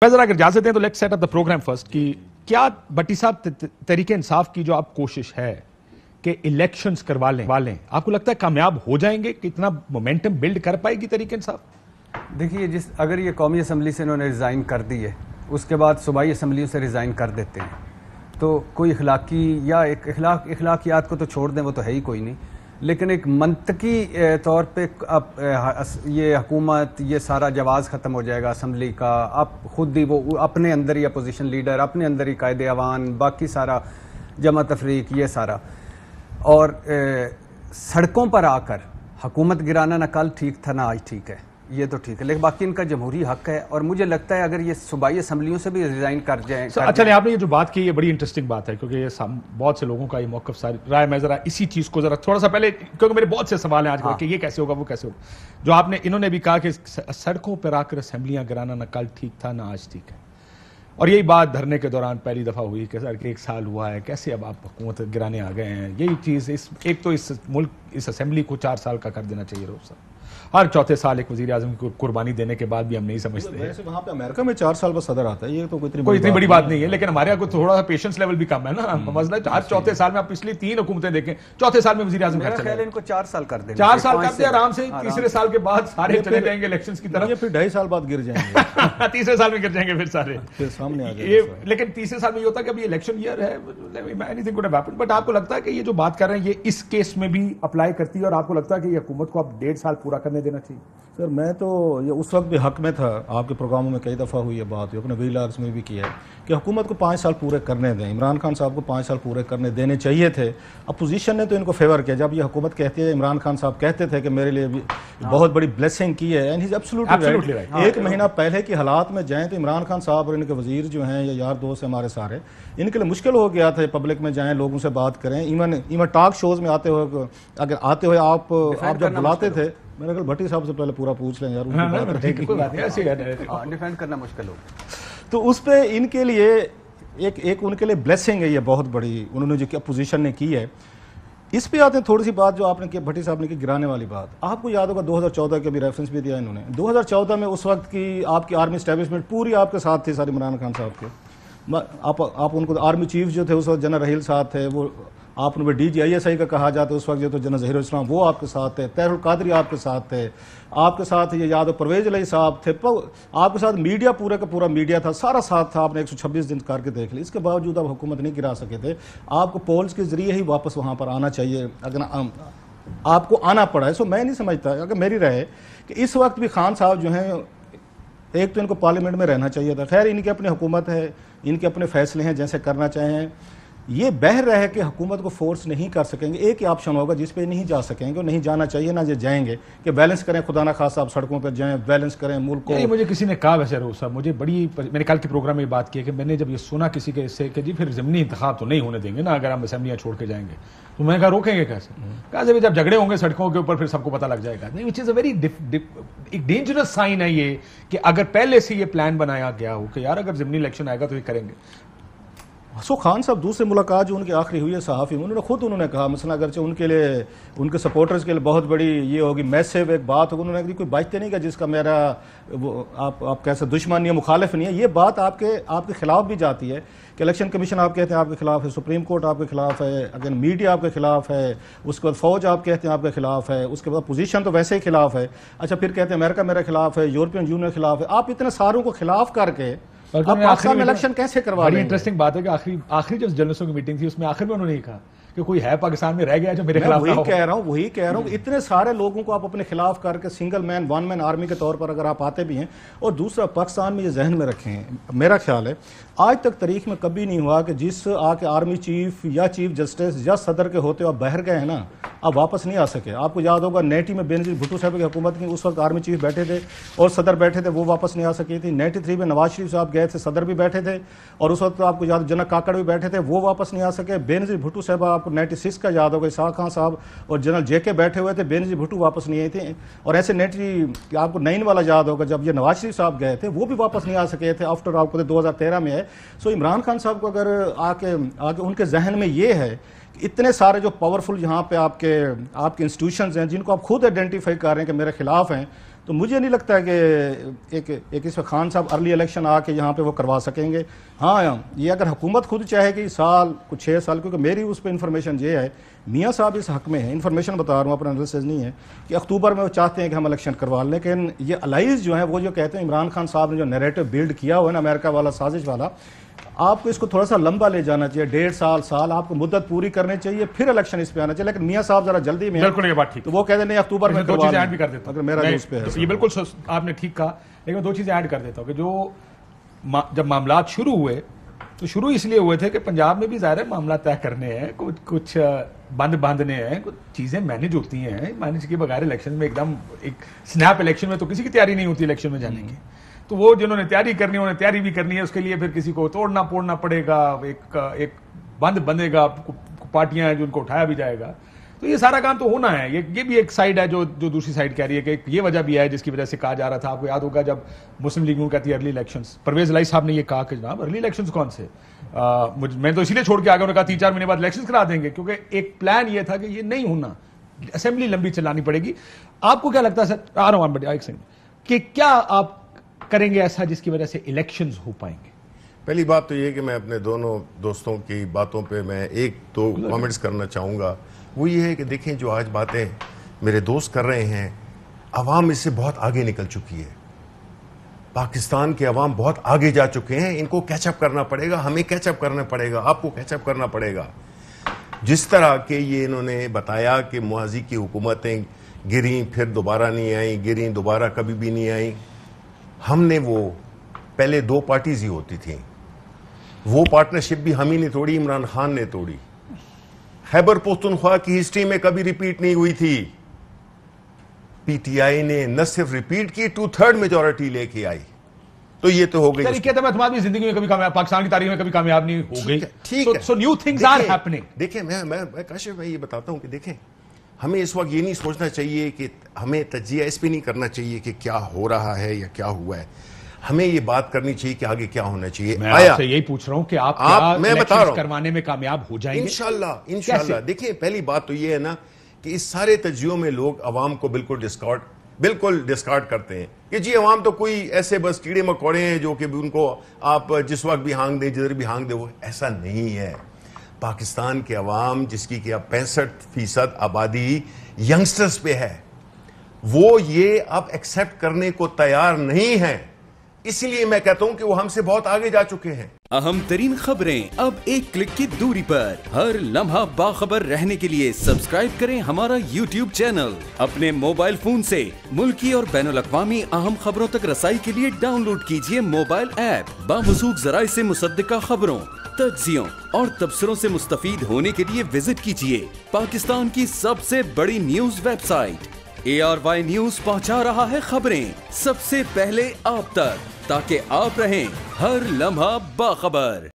जरा अगर इजाजत दें तो let's set up the program first कि क्या भट्टी साहब तहरीक इंसाफ की जो आप कोशिश है कि इलेक्शंस करवा लें आपको लगता है कामयाब हो जाएंगे? कितना मोमेंटम बिल्ड कर पाएगी तहरीक इंसाफ? देखिए, अगर ये कौमी असम्बली से इन्होंने रिज़ाइन कर दी है, उसके बाद सूबाई असम्बलियों से रिज़ाइन कर देते हैं, तो कोई इखलाकी या एक इखलाकियात को तो छोड़ दें, वो तो है ही कोई नहीं, लेकिन एक मंतकी तौर पे अब ये हुकूमत, ये सारा जवाज़ ख़त्म हो जाएगा असम्बली का। आप खुद ही वो अपने अंदर ही अपोजिशन लीडर, अपने अंदर ही कायदे अवान, बाकी सारा जमा तफरीक, ये सारा, और सड़कों पर आकर हुकूमत गिराना ना कल ठीक था ना आज ठीक है, ये तो ठीक है, लेकिन बाकी इनका जमहूरी हक है। और मुझे लगता है अगर ये सूबाई असम्बलियों से भी रिजाइन कर जाए। अच्छा, आपने ये जो बात की, ये बड़ी इंटरेस्टिंग बात है, क्योंकि ये बहुत से लोगों का ये मौक़िफ़ सारी राय, मैं जरा इसी चीज़ को जरा थोड़ा सा पहले, क्योंकि मेरे बहुत से सवाल हैं आज कि ये कैसे होगा, वो कैसे होगा। जो आपने इन्होंने भी कहा कि सड़कों पर आकर असम्बलियाँ गिराना ना कल ठीक था ना आज ठीक है, और यही बात धरने के दौरान पहली दफ़ा हुई कि सर कि 1 साल हुआ है, कैसे अब आप हुकूमत गिराने आ गए हैं। यही चीज़ एक तो इस मुल्क, इस असम्बली को 4 साल का कर देना चाहिए रोज़ साहब। हर चौथे साल एक वज़ीर आज़म को कुर्बानी देने के बाद भी हम नहीं समझते हैं। वहाँ पे अमेरिका में 4 साल बाद सदर आता है, ये तो कोई इतनी बड़ी बात नहीं है, लेकिन हमारे यहाँ थोड़ा सा पेशेंस लेवल भी कम है ना। मसला हर चौथे साल में, आप पिछली 3 हुकूमत देखें, चौथे साल में वज़ीर आज़म इनको 4 साल कर दें, 4 साल करते आराम से, तीसरे साल के बाद सारे चले जाएंगे इलेक्शन की तरफ, फिर 2.5 साल बाद गिर जाएंगे तीसरे साल में गिर जाएंगे फिर सारे, फिर सामने आ जाएंगे। लेकिन तीसरे साल में ये होता है कि अभी इलेक्शन ईयर है, anything could have happened. But आपको लगता है कि ये जो बात कर रहे हैं ये इस केस में भी अप्लाई करती है, और आपको लगता है कि ये हुकूमत को अब 1.5 साल पूरा करने देना चाहिए? सर, मैं तो ये उस वक्त भी हक में था, आपके प्रोग्रामों में कई दफ़ा हुई है बात, अपने वीलाग्स में भी किया है कि हुकूमत को 5 साल पूरे करने दें। इमरान खान साहब को 5 साल पूरे करने देने चाहिए थे। अपोजिशन ने तो इनको फेवर किया। जब ये हुकूमत कहती है, इमरान खान साहब कहते थे कि मेरे लिए भी बहुत बड़ी ब्लेसिंग की है, and he is absolutely right. 1 महीना पहले की हालात में जाएँ तो इमरान खान साहब और इनके वजीर जो हैं या यार दोस्त हमारे सारे, इनके लिए मुश्किल हो गया था पब्लिक में जाएँ, लोगों से बात करें। इवन टॉक शोज़ में आते हुए, अगर आते हुए आप जब बुलाते थे, मेरे ख्याल भट्टी साहब से पहले पूरा पूछ लें यार, डिफेंड करना मुश्किल हो। तो उस पे इनके लिए एक उनके लिए ब्लेसिंग है ये बहुत बड़ी, उन्होंने जो अपोजिशन ने की है। इस पे आते हैं थोड़ी सी बात जो आपने की, भट्टी साहब ने की गिराने वाली बात। आपको याद होगा 2014 के भी रेफरेंस भी दिया इन्होंने। 2014 में उस वक्त की आपकी आर्मी स्टैब्लिशमेंट पूरी आपके साथ थी, सारी इमरान खान साहब के। आप उनको आर्मी चीफ जो थे उस वक्त जनरल रहील साहब थे, वो आपने DGISI का कहा जाता है उस वक्त जो तो जनरल ज़हीरुल इस्लाम, वो आपके साथ थे। तहरुल कादरी आपके साथ थे, आपके साथ ये याद हो परवेज अली साहब थे, आपके साथ मीडिया पूरा का पूरा मीडिया था, सारा साथ था। आपने 126 दिन करके देख लिया, इसके बावजूद आप हुकूमत नहीं गिरा सके थे। आपको पोल्स के जरिए ही वापस वहाँ पर आना चाहिए, अगर आपको आना पड़ा है। सो मैं नहीं समझता, अगर मेरी राय कि इस वक्त भी खान साहब जो हैं, एक तो इनको पार्लियामेंट में रहना चाहिए था। खैर, इनकी अपनी हुकूमत है, इनके अपने फैसले हैं, जैसे करना चाहें। ये बह रहे कि हुकूमत को फोर्स नहीं कर सकेंगे, एक ही ऑप्शन होगा जिस पे नहीं जा सकेंगे, नहीं जाना चाहिए ना, जो जाएंगे कि बैलेंस करें, खुदा ना खासा आप सड़कों पर जाएं, बैलेंस करें मुल्क को। मुझे किसी ने कहा वैसे रोज साहब, मुझे मैंने कल के प्रोग्राम में बात की कि मैंने जब ये सुना किसी के इससे कि जी फिर ज़मीनी इंतखाब तो नहीं होने देंगे ना अगर हम असेंबलियाँ छोड़ के जाएंगे, तो मैंने कहा रोकेंगे कैसे? कहा जब झगड़े होंगे सड़कों के ऊपर फिर सबको पता लग जाएगा। नहीं, विच इज़ अ वेरी एक डेंजरस साइन है ये, कि अगर पहले से ये प्लान बनाया गया हो कि यार अगर ज़मीनी इलेक्शन आएगा तो ये करेंगे। सो खान साहब दूसरी मुलाकात जो उनकी आखिरी हुई है सहाफ़ी, उन्होंने कहा, मसला अगरचे उनके लिए, उनके सपोर्टर्स के लिए बहुत बड़ी ये होगी, मैसिव एक बात होगी। उन्होंने कोई बातते नहीं कि जिसका मेरा वो आप कैसे दुश्मन या मुखालिफ नहीं है। ये बात आपके खिलाफ भी जाती है कि इलेक्शन कमीशन आप कहते हैं आपके खिलाफ है, सुप्रीम कोर्ट आपके खिलाफ है, अगर मीडिया आपके खिलाफ है, उसके बाद फौज आप कहते हैं आपके खिलाफ है, उसके बाद पोजीशन तो वैसे ही खिलाफ है। अच्छा, फिर कहते हैं अमेरिका मेरे खिलाफ है, यूरोपियन यूनियन खिलाफ है। आप इतने सारों को खिलाफ करके पाकिस्तान में इलेक्शन कैसे करवा रहे हैं? बड़ी इंटरेस्टिंग बात है कि आखिरी जब जर्नलिस्टों की मीटिंग थी, उसमें आखिर में उन्होंने कहा कि कोई है पाकिस्तान में रह गया जो मेरे खिलाफ। वही कह रहा हूँ इतने सारे लोगों को आप अपने खिलाफ करके single man, one man army के तौर पर अगर आप आते भी हैं। और दूसरा, पाकिस्तान में ये जहन में रखें, मेरा ख्याल है आज तक तारीख में कभी नहीं हुआ कि जिस आके आर्मी चीफ या चीफ जस्टिस या सदर के होते हुए आप बाहर गए हैं ना, आप वापस नहीं आ सके। आपको याद होगा 90 में बेनजीर भुट्टो साहब की हुकूमत की, उस वक्त आर्मी चीफ बैठे थे और सदर बैठे थे, वो वापस नहीं आ सकी थी। 93 में नवाज शरीफ साहब गए थे, सदर भी बैठे थे, और उस वक्त आपको याद जनरल काकड़ भी बैठे थे, वो वापस नहीं आ सके। बेनजीर भुट्टो साहब आपको 96 का याद होगा, इसाक खान साहब और जनरल JK बैठे हुए थे, बेनजीर भुट्टो वापस नहीं आए थे। और ऐसे 90 आपको 9 वाला याद होगा, जब ये नवाज शरीफ साहब गए थे, वो भी वापस नहीं आ सके थे। आफ्टर आपको 2013 में है। सो इमरान खान साहब को अगर आके उनके जहन में ये है कि इतने सारे जो पावरफुल यहाँ पे आपके इंस्टीट्यूशंस हैं जिनको आप खुद आइडेंटिफाई कर रहे हैं कि मेरे खिलाफ हैं, तो मुझे नहीं लगता है कि एक इसमें खान साहब अर्ली इलेक्शन आके यहाँ पे वो करवा सकेंगे। हाँ, ये अगर हुकूमत खुद चाहे कि साल कुछ 6 साल, क्योंकि मेरी उस पर इन्फॉर्मेशन ये है, मियाँ साहब इस हक में है, इन्फॉर्मेशन बता रहा हूँ, अपना एनालिसिस नहीं है, कि अक्टूबर में वो चाहते हैं कि हम इलेक्शन करवा लें। लेकिन ये अलाइज जो है वो जो कहते हैं इमरान खान साहब ने जो नैरेटिव बिल्ड किया हुआ है ना, अमेरिका वाला, साजिश वाला, आपको इसको थोड़ा सा लंबा ले जाना चाहिए, 1.5 साल आपको मुद्दत पूरी करनी चाहिए, फिर इलेक्शन इस पे आना चाहिए। लेकिन मियाँ साहब जरा जल्दी में, बिल्कुल ये बात ठीक, तो वो कहते नहीं अक्टूबर में। 2 चीजें ऐड भी कर देता हूं, अगर मेरा उस पे है, ये बिल्कुल आपने ठीक कहा, लेकिन 2 चीजें ऐड कर देता हूँ कि जो जब मामला शुरू हुए तो शुरू इसलिए हुए थे कि पंजाब में भी ज़ाहिर है मामला तय करने हैं, कुछ बंद बांधने हैं, कुछ चीज़ें मैनेज होती हैं, मैनेज के बगैर इलेक्शन में एकदम एक स्नैप इलेक्शन में तो किसी की तैयारी नहीं होती इलेक्शन में जाने की। तो वो जिन्होंने तैयारी करनी है उन्हें तैयारी भी करनी है, उसके लिए फिर किसी को तोड़ना फोड़ना पड़ेगा, एक बंद बंधेगा, पार्टियां हैं जिनको उठाया भी जाएगा। तो ये सारा काम तो होना है। ये भी एक साइड है जो दूसरी साइड कह रही है कि ये वजह भी है जिसकी वजह से कहा जा रहा था, आपको याद होगा जब मुस्लिम लीग में कहती है अर्ली इलेक्शंस, परवेज लाई साहब ने ये कहा कि जनाब अर्ली इलेक्शंस कौन से, मैं तो इसीलिए छोड़ के आ गया, उन्होंने कहा 3-4 महीने बाद इलेक्शंस करा देंगे, क्योंकि एक प्लान ये था कि ये नहीं होना, असेंबली लंबी चलानी पड़ेगी। आपको क्या लगता है सर, आ रहा हूं एक सेकंड, कि क्या आप करेंगे ऐसा जिसकी वजह से इलेक्शंस हो पाएंगे? पहली बात तो ये कि मैं अपने दोनों दोस्तों की बातों पे मैं 1-2 कमेंट्स करना चाहूँगा। वो ये है कि देखें, जो आज बातें मेरे दोस्त कर रहे हैं, अवाम इससे बहुत आगे निकल चुकी है, पाकिस्तान के अवाम बहुत आगे जा चुके हैं, इनको कैचअप करना पड़ेगा, हमें कैचअप करना पड़ेगा, आपको कैचअप करना पड़ेगा। जिस तरह के ये इन्होंने बताया कि मुआजी की हुकूमतें गिरी, फिर दोबारा नहीं आई, गिरी दोबारा कभी भी नहीं आई, हमने वो पहले 2 पार्टीज ही होती थी, वो पार्टनरशिप भी हम ही ने तोड़ी, इमरान खान ने तोड़ी। खैबर पख्तूनख्वा की हिस्ट्री में कभी रिपीट नहीं हुई थी, पीटीआई ने न सिर्फ रिपीट की, 2/3 मेजॉरिटी लेके आई, तो ये तो हो गई। तुम्हारी जिंदगी में कभी कामयाब, पाकिस्तान की तारीख में कभी कामयाब नहीं हो गई। ठीक है, so new things are happening. देखें, मैं काशिफ भाई ये बताता हूं कि देखें, हमें इस वक्त ये नहीं सोचना चाहिए कि हमें तज्जिया इस पे नहीं करना चाहिए कि क्या हो रहा है या क्या हुआ है, हमें ये बात करनी चाहिए कि आगे क्या होना चाहिए। मैं आपसे यही पूछ रहा हूं कि आप मैं बता रहा हूं करवाने में कामयाब हो जाएंगे इंशाल्लाह। देखिए, पहली बात तो ये है ना कि इस सारे तज्जियों में लोग अवाम को बिल्कुल डिस्कार्ड करते हैं कि जी अवाम तो कोई ऐसे बस कीड़े मकोड़े हैं जो कि उनको आप जिस वक्त भी हांग दे, जिधर भी हांग दे, वो ऐसा नहीं है। पाकिस्तान के अवाम, जिसकी कि अब 65% आबादी यंगस्टर्स पे है, वो ये अब एक्सेप्ट करने को तैयार नहीं है। इसीलिए मैं कहता हूं कि वो हमसे बहुत आगे जा चुके हैं। अहम तरीन खबरें अब एक क्लिक की दूरी पर, हर लम्हा बाखबर रहने के लिए सब्सक्राइब करें हमारा YouTube चैनल। अपने मोबाइल फोन से मुल्की और बैनुल-अक़वामी अहम खबरों तक रसाई के लिए डाउनलोड कीजिए मोबाइल ऐप। बावसूख ज़राए से मुसद्दिका खबरों, तज्जियों और तबसरों से मुस्तफीद होने के लिए विजिट कीजिए पाकिस्तान की सबसे बड़ी न्यूज वेबसाइट। ARY न्यूज पहुंचा रहा है खबरें सबसे पहले आप तक, ताकि आप रहें हर लम्हा बाखबर।